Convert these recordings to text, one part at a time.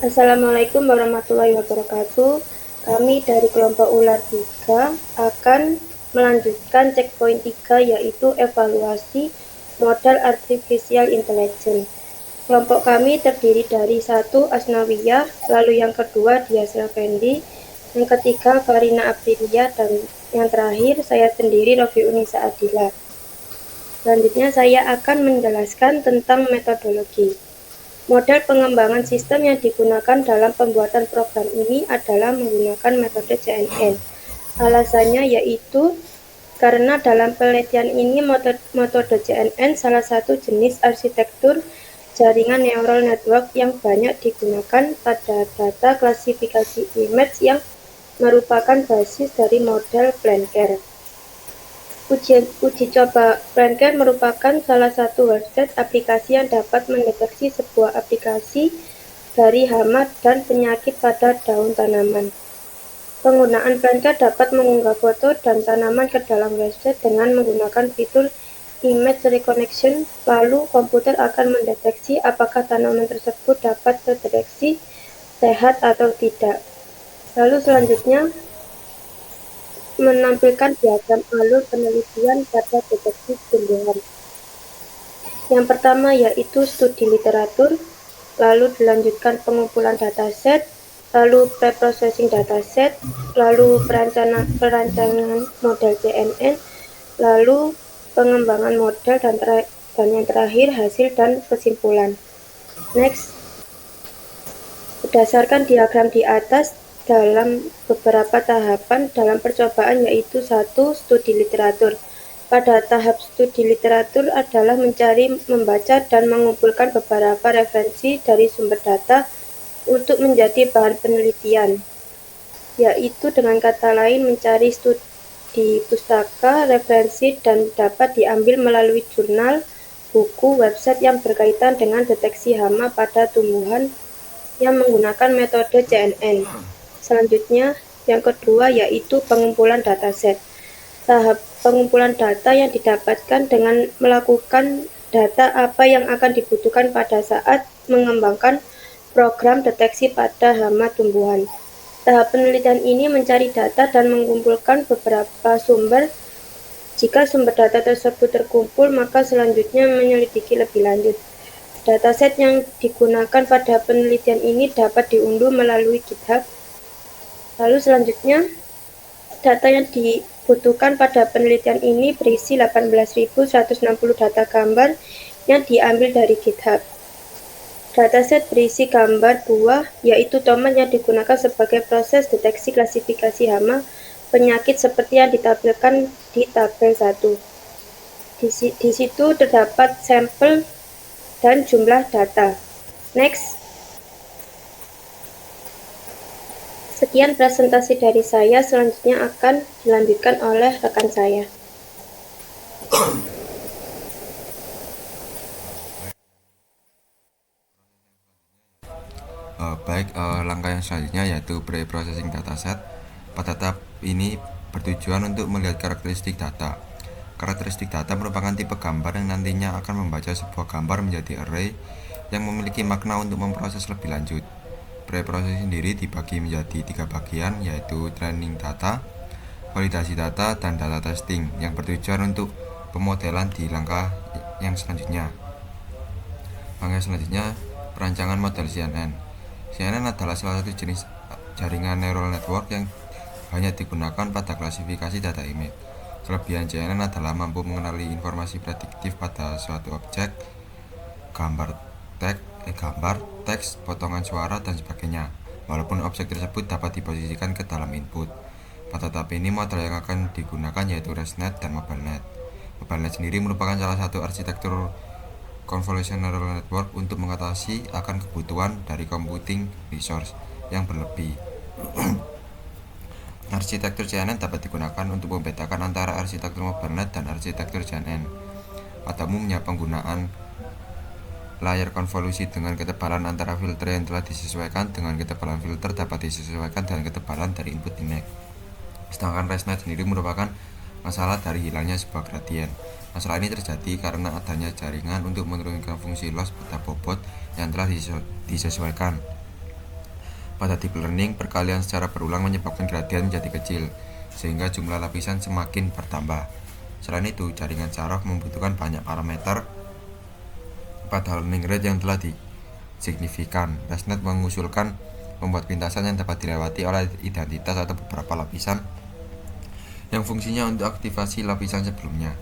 Assalamualaikum warahmatullahi wabarakatuh. Kami dari kelompok ular 3 akan melanjutkan checkpoint 3, yaitu evaluasi modal artificial intelligence. Kelompok kami terdiri dari 1 Asnawiyah, lalu yang kedua Dias Effendi, yang ketiga Farina Aprilia, dan yang terakhir saya sendiri Rofi Unisa Adila. Selanjutnya saya akan menjelaskan tentang metodologi. Model pengembangan sistem yang digunakan dalam pembuatan program ini adalah menggunakan metode CNN. Alasannya yaitu karena dalam penelitian ini metode CNN salah satu jenis arsitektur jaringan neural network yang banyak digunakan pada data klasifikasi image yang merupakan basis dari model Blanker. Uji coba Blanker merupakan salah satu website aplikasi yang dapat mendeteksi sebuah aplikasi dari hama dan penyakit pada daun tanaman. Penggunaan Blanker dapat mengunggah foto dan tanaman ke dalam website dengan menggunakan fitur image recognition, lalu komputer akan mendeteksi apakah tanaman tersebut dapat terdeteksi sehat atau tidak. Lalu selanjutnya menampilkan diagram alur penelitian pada deteksi tumbuhan. Yang pertama yaitu studi literatur, lalu dilanjutkan pengumpulan dataset, lalu preprocessing dataset, lalu perancangan model CNN, lalu pengembangan model, dan yang terakhir hasil dan kesimpulan. Next, berdasarkan diagram di atas, dalam beberapa tahapan dalam percobaan yaitu 1. Studi literatur. Pada tahap studi literatur adalah mencari, membaca, dan mengumpulkan beberapa referensi dari sumber data untuk menjadi bahan penelitian, yaitu dengan kata lain mencari studi pustaka, referensi, dan dapat diambil melalui jurnal, buku, website yang berkaitan dengan deteksi hama pada tumbuhan yang menggunakan metode CNN. Selanjutnya, yang kedua yaitu pengumpulan dataset. Tahap pengumpulan data yang didapatkan dengan melakukan data apa yang akan dibutuhkan pada saat mengembangkan program deteksi pada hama tumbuhan. Tahap penelitian ini mencari data dan mengumpulkan beberapa sumber. Jika sumber data tersebut terkumpul, maka selanjutnya menyelidiki lebih lanjut. Dataset yang digunakan pada penelitian ini dapat diunduh melalui GitHub. Lalu selanjutnya, data yang dibutuhkan pada penelitian ini berisi 18.160 data gambar yang diambil dari GitHub. Dataset berisi gambar buah, yaitu tomat yang digunakan sebagai proses deteksi klasifikasi hama penyakit seperti yang ditampilkan di tabel 1. Di situ terdapat sampel dan jumlah data. Next. Sekian presentasi dari saya, selanjutnya akan dilanjutkan oleh rekan saya. Langkah yang selanjutnya yaitu pre-processing dataset. Pada tahap ini bertujuan untuk melihat karakteristik data. Karakteristik data merupakan tipe gambar yang nantinya akan membaca sebuah gambar menjadi array yang memiliki makna untuk memproses lebih lanjut. Pre-processing sendiri dibagi menjadi 3 bagian, yaitu training data, validasi data, dan data testing yang bertujuan untuk pemodelan di langkah yang selanjutnya. Langkah selanjutnya, perancangan model CNN. CNN adalah salah satu jenis jaringan neural network yang banyak digunakan pada klasifikasi data image. Kelebihan CNN adalah mampu mengenali informasi prediktif pada suatu objek, gambar, teks, potongan suara, dan sebagainya, walaupun objek tersebut dapat diposisikan ke dalam input. Pada tahap ini, model yang akan digunakan yaitu ResNet dan MobileNet. MobileNet sendiri merupakan salah satu arsitektur convolutional network untuk mengatasi akan kebutuhan dari computing resource yang berlebih. Arsitektur CNN dapat digunakan untuk membedakan antara arsitektur MobileNet dan arsitektur CNN. Pada umumnya, penggunaan layar konvolusi dengan ketebalan antara filter yang telah disesuaikan dengan ketebalan filter dapat disesuaikan dengan ketebalan dari input image. Sedangkan ResNet sendiri merupakan masalah dari hilangnya sebuah gradien. Masalah ini terjadi karena adanya jaringan untuk menurunkan fungsi loss pada bobot yang telah disesuaikan. Pada deep learning, perkalian secara berulang menyebabkan gradien menjadi kecil, sehingga jumlah lapisan semakin bertambah. Selain itu, jaringan Sharof membutuhkan banyak parameter pada learning rate yang telah signifikan. ResNet mengusulkan membuat pintasan yang dapat dilewati oleh identitas atau beberapa lapisan yang fungsinya untuk aktivasi lapisan sebelumnya.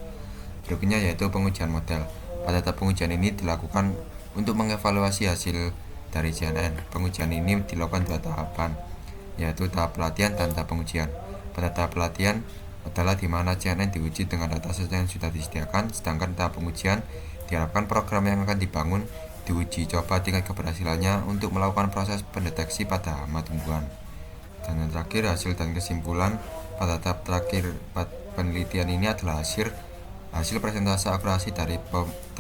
Berikutnya yaitu pengujian model. Pada tahap pengujian ini dilakukan untuk mengevaluasi hasil dari CNN. Pengujian ini dilakukan 2 tahapan, yaitu tahap pelatihan dan tahap pengujian. Pada tahap pelatihan adalah di mana CNN diuji dengan dataset yang sudah disediakan, sedangkan tahap pengujian diharapkan program yang akan dibangun diuji coba tingkat keberhasilannya untuk melakukan proses pendeteksi pada hama tumbuhan. Dan yang terakhir, hasil dan kesimpulan. Pada tahap terakhir penelitian ini adalah hasil presentase akurasi dari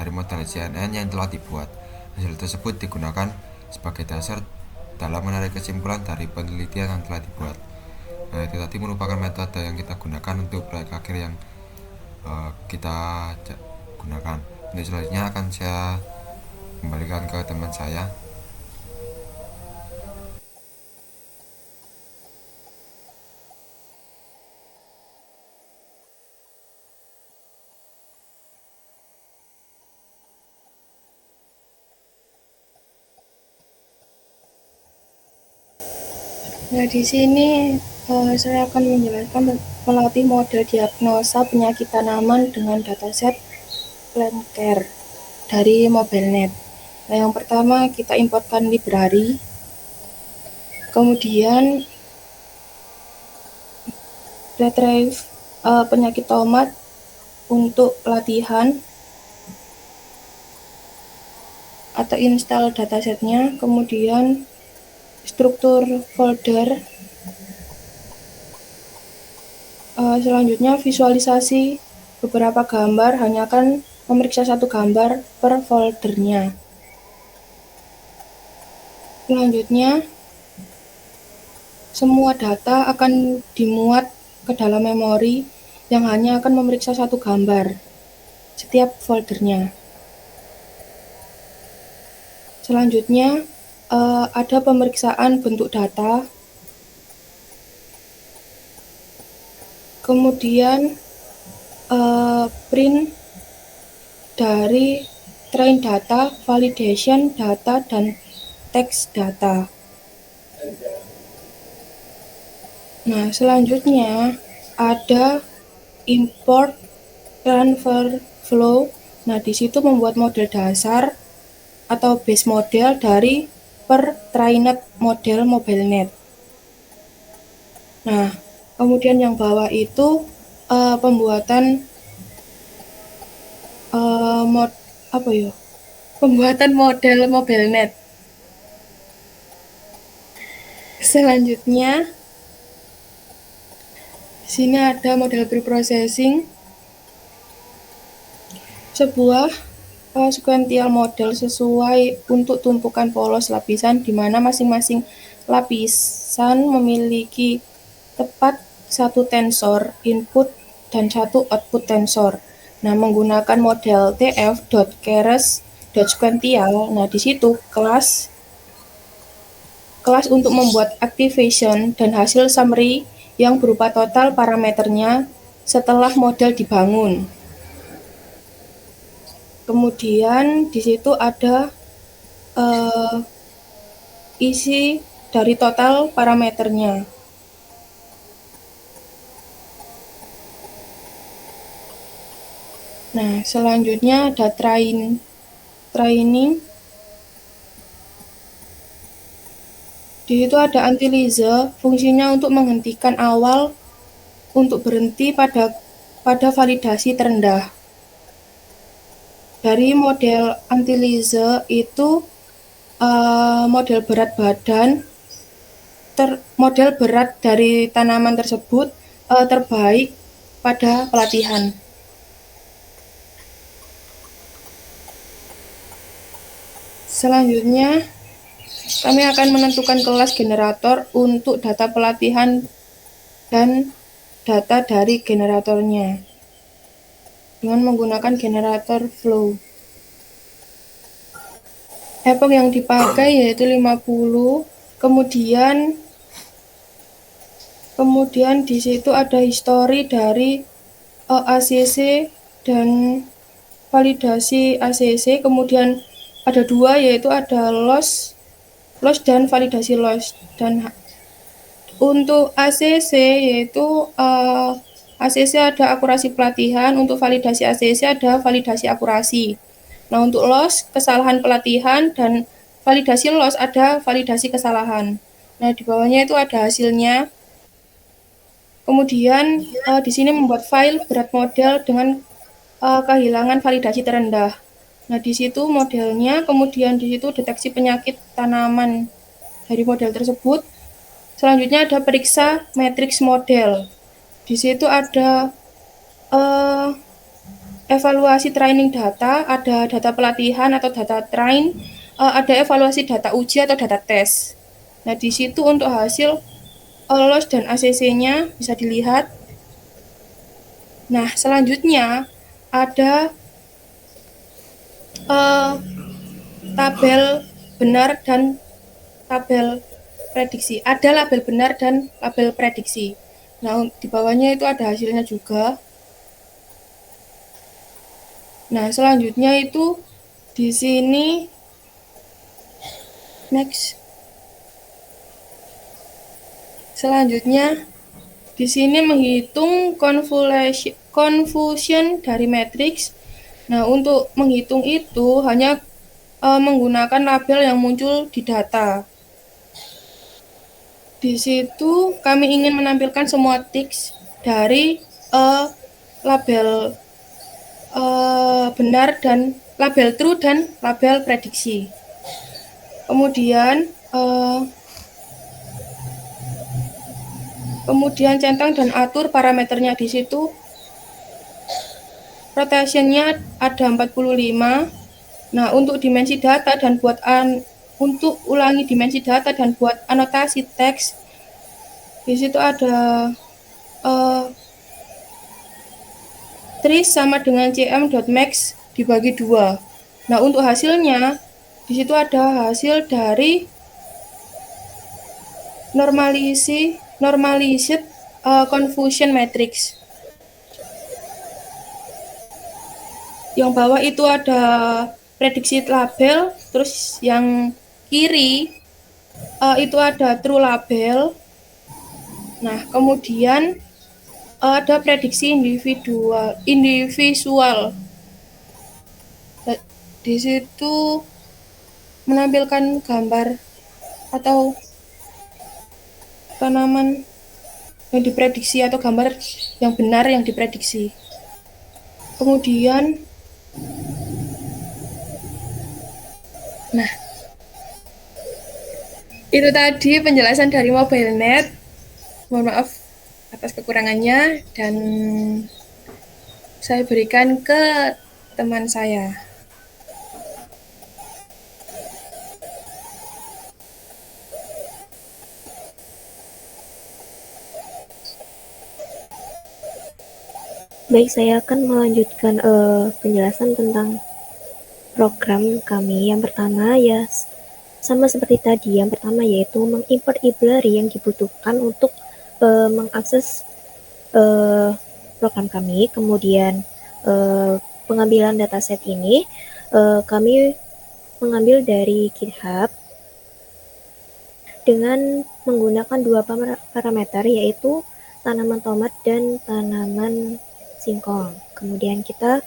model CNN yang telah dibuat. Hasil tersebut digunakan sebagai dasar dalam menarik kesimpulan dari penelitian yang telah dibuat. Nah, itu tadi merupakan metode yang kita gunakan untuk proyek akhir yang kita gunakan. Untuk selanjutnya akan saya kembalikan ke teman saya. Nah, di sini saya akan menjelaskan melatih model diagnosa penyakit tanaman dengan dataset PlantCare dari MobileNet. Nah, yang pertama kita importkan library, kemudian retrieve penyakit tomat untuk pelatihan atau install datasetnya, kemudian struktur folder. Selanjutnya visualisasi beberapa gambar, hanya akan memeriksa satu gambar per foldernya. Selanjutnya semua data akan dimuat ke dalam memori yang hanya akan memeriksa satu gambar setiap foldernya. Selanjutnya ada pemeriksaan bentuk data, kemudian print dari train data, validation data, dan text data. Nah, selanjutnya ada import transfer flow. Nah, di situ membuat model dasar atau base model dari per-trained model MobileNet. Nah, kemudian yang bawah itu pembuatan pembuatan model MobileNet. Selanjutnya, di sini ada model preprocessing, sebuah sequential model sesuai untuk tumpukan polos lapisan, di mana masing-masing lapisan memiliki tepat satu tensor input dan satu output tensor. Nah, menggunakan model tf.keras.sequential. Nah, di situ kelas untuk membuat activation dan hasil summary yang berupa total parameternya setelah model dibangun. Kemudian di situ ada isi dari total parameternya. Nah, selanjutnya ada training. Di situ ada anti-Lise, fungsinya untuk menghentikan awal untuk berhenti pada validasi terendah. Dari model anti-Lise itu model berat badan, model berat dari tanaman tersebut terbaik pada pelatihan. Selanjutnya, kami akan menentukan kelas generator untuk data pelatihan dan data dari generatornya dengan menggunakan generator flow. Epoch yang dipakai yaitu 50 Kemudian di situ ada histori dari ACC dan validasi ACC. Kemudian ada dua, yaitu ada loss dan validasi loss. Dan untuk ACC yaitu ACC ada akurasi pelatihan, untuk validasi ACC ada validasi akurasi. Nah, untuk loss kesalahan pelatihan dan validasi loss ada validasi kesalahan. Nah, di bawahnya itu ada hasilnya. Kemudian di sini membuat file berat model dengan kehilangan validasi terendah. Nah, di situ modelnya, kemudian di situ deteksi penyakit tanaman dari model tersebut. Selanjutnya ada periksa matriks model. Di situ ada evaluasi training data, ada data pelatihan atau data train, ada evaluasi data uji atau data tes. Nah, di situ untuk hasil loss dan ACC-nya bisa dilihat. Nah, selanjutnya ada tabel benar dan tabel prediksi. Ada label benar dan label prediksi. Nah, di bawahnya itu ada hasilnya juga. Nah, selanjutnya itu di sini next. Selanjutnya di sini menghitung confusion dari matriks. Nah, untuk menghitung itu hanya menggunakan label yang muncul di data. Di situ kami ingin menampilkan semua tiks dari label benar dan label true dan label prediksi. Kemudian centang dan atur parameternya. Di situ rotationnya ada 45. Nah, untuk dimensi data dan untuk ulangi dimensi data dan buat anotasi teks, di situ ada tris sama dengan cm.max dibagi 2. Nah, untuk hasilnya di situ ada hasil dari normalized confusion matrix. Yang bawah itu ada prediksi label, terus yang kiri itu ada true label. Nah, kemudian ada prediksi individual. Di situ menampilkan gambar atau tanaman yang diprediksi atau gambar yang benar yang diprediksi. Kemudian, nah, itu tadi penjelasan dari MobileNet. Mohon maaf atas kekurangannya dan saya berikan ke teman saya. Baik, saya akan melanjutkan penjelasan tentang program kami. Yang pertama ya sama seperti tadi. Yang pertama yaitu mengimport library yang dibutuhkan untuk mengakses program kami. Kemudian pengambilan dataset ini kami mengambil dari GitHub dengan menggunakan dua parameter, yaitu tanaman tomat dan tanaman singkong. Kemudian kita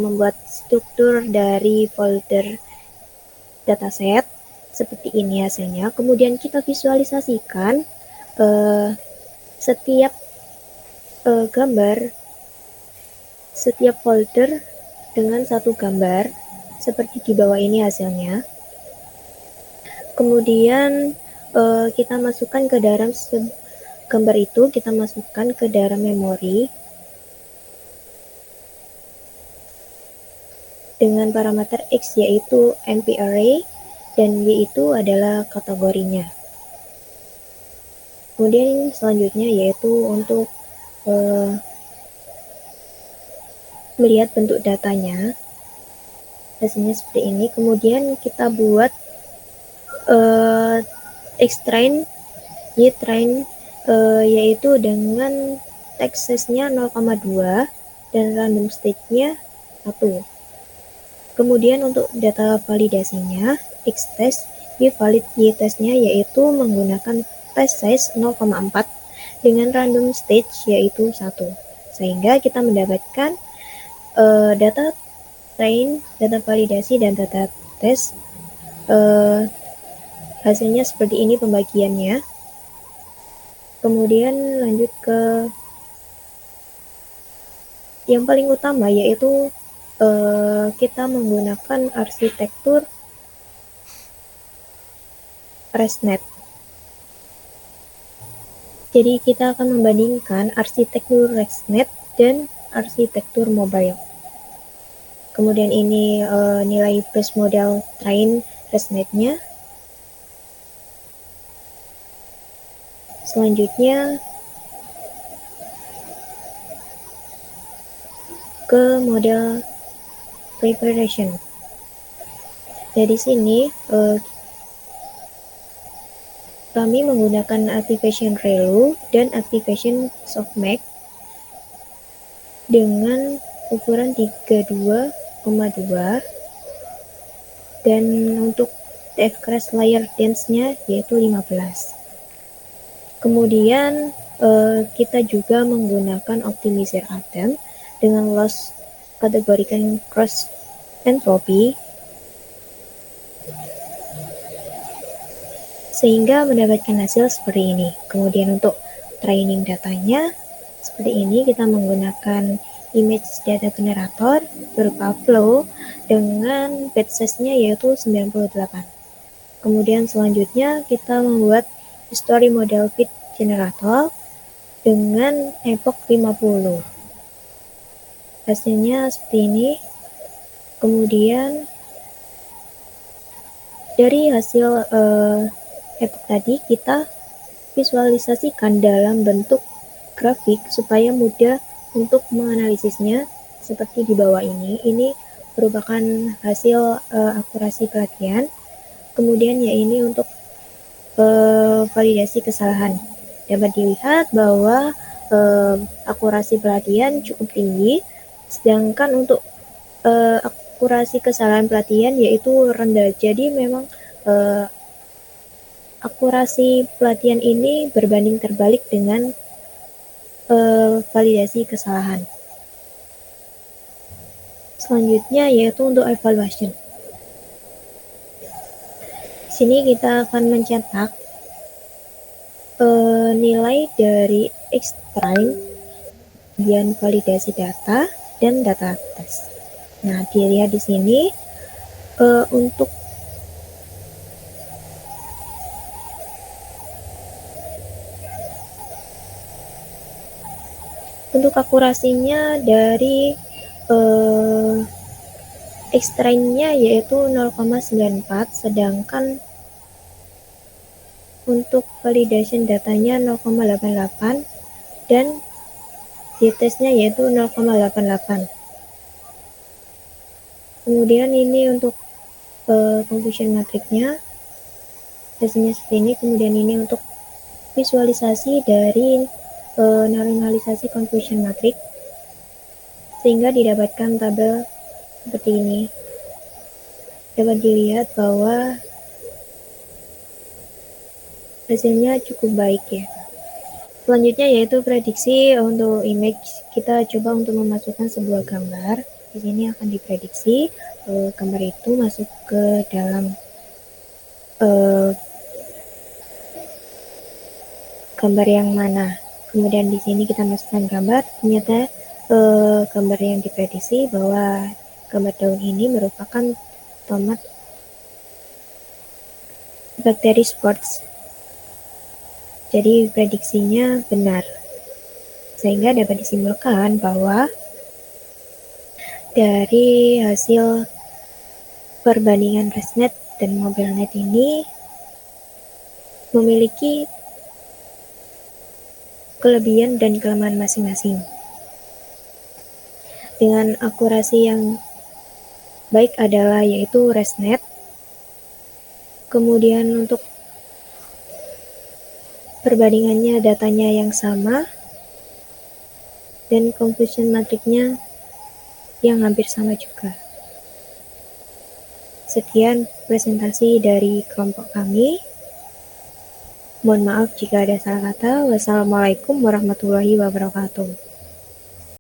membuat struktur dari folder dataset seperti ini hasilnya. Kemudian kita visualisasikan setiap gambar, setiap folder dengan satu gambar seperti di bawah ini hasilnya. Kemudian kita masukkan ke dalam gambar itu, kita masukkan ke dalam memori dengan parameter X yaitu MP array dan Y itu adalah kategorinya. Kemudian selanjutnya yaitu untuk melihat bentuk datanya, hasilnya seperti ini. Kemudian kita buat Xtrain, Ytrain, yaitu dengan text size-nya 0,2 dan random state-nya 1. Kemudian untuk data validasinya, Xtest, YValid, Ytest-nya yaitu menggunakan test size 0,4 dengan random state yaitu 1. Sehingga kita mendapatkan data train, data validasi, dan data tes. Hasilnya seperti ini pembagiannya. Kemudian lanjut ke yang paling utama, yaitu kita menggunakan arsitektur ResNet. Jadi kita akan membandingkan arsitektur ResNet dan arsitektur mobile. Kemudian ini nilai base model train ResNet-nya. Selanjutnya ke model preparation. Dari sini kami menggunakan activation ReLU dan activation softmax dengan ukuran 32,2 dan untuk TF crash layer dense-nya yaitu 15. Kemudian kita juga menggunakan optimizer atom dengan loss kategorikan cross entropy sehingga mendapatkan hasil seperti ini. Kemudian untuk training datanya seperti ini, kita menggunakan image data generator berupa flow dengan batch size-nya yaitu 98. Kemudian selanjutnya kita membuat history model fit generator dengan epoch 50. Hasilnya seperti ini. Kemudian dari hasil epoch tadi kita visualisasikan dalam bentuk grafik supaya mudah untuk menganalisisnya seperti di bawah ini. Ini merupakan hasil akurasi pelatihan. Kemudian ya ini untuk validasi kesalahan. Dapat dilihat bahwa akurasi pelatihan cukup tinggi, sedangkan untuk akurasi kesalahan pelatihan yaitu rendah. Jadi memang akurasi pelatihan ini berbanding terbalik dengan validasi kesalahan. Selanjutnya yaitu untuk evaluation. Di sini kita akan mencetak nilai dari extrain, kemudian validasi data dan data tes. Nah, dilihat di sini untuk akurasinya dari extrainnya yaitu 0,94, sedangkan untuk validation datanya 0,88 dan Ytest-nya yaitu 0,88. Kemudian ini untuk confusion matrix-nya hasilnya seperti ini. Kemudian ini untuk visualisasi dari normalisasi confusion matrix sehingga didapatkan tabel seperti ini. Dapat dilihat bahwa hasilnya cukup baik ya. Selanjutnya yaitu prediksi untuk image. Kita coba untuk memasukkan sebuah gambar. Di sini akan diprediksi gambar itu masuk ke dalam gambar yang mana. Kemudian di sini kita masukkan gambar. Ternyata gambar yang diprediksi bahwa gambar daun ini merupakan tomat bakteri sports. Jadi prediksinya benar, sehingga dapat disimpulkan bahwa dari hasil perbandingan ResNet dan MobileNet ini memiliki kelebihan dan kelemahan masing-masing. Dengan akurasi yang baik adalah yaitu ResNet. Kemudian untuk perbandingannya datanya yang sama, dan confusion matrixnya yang hampir sama juga. Sekian presentasi dari kelompok kami. Mohon maaf jika ada salah kata. Wassalamualaikum warahmatullahi wabarakatuh.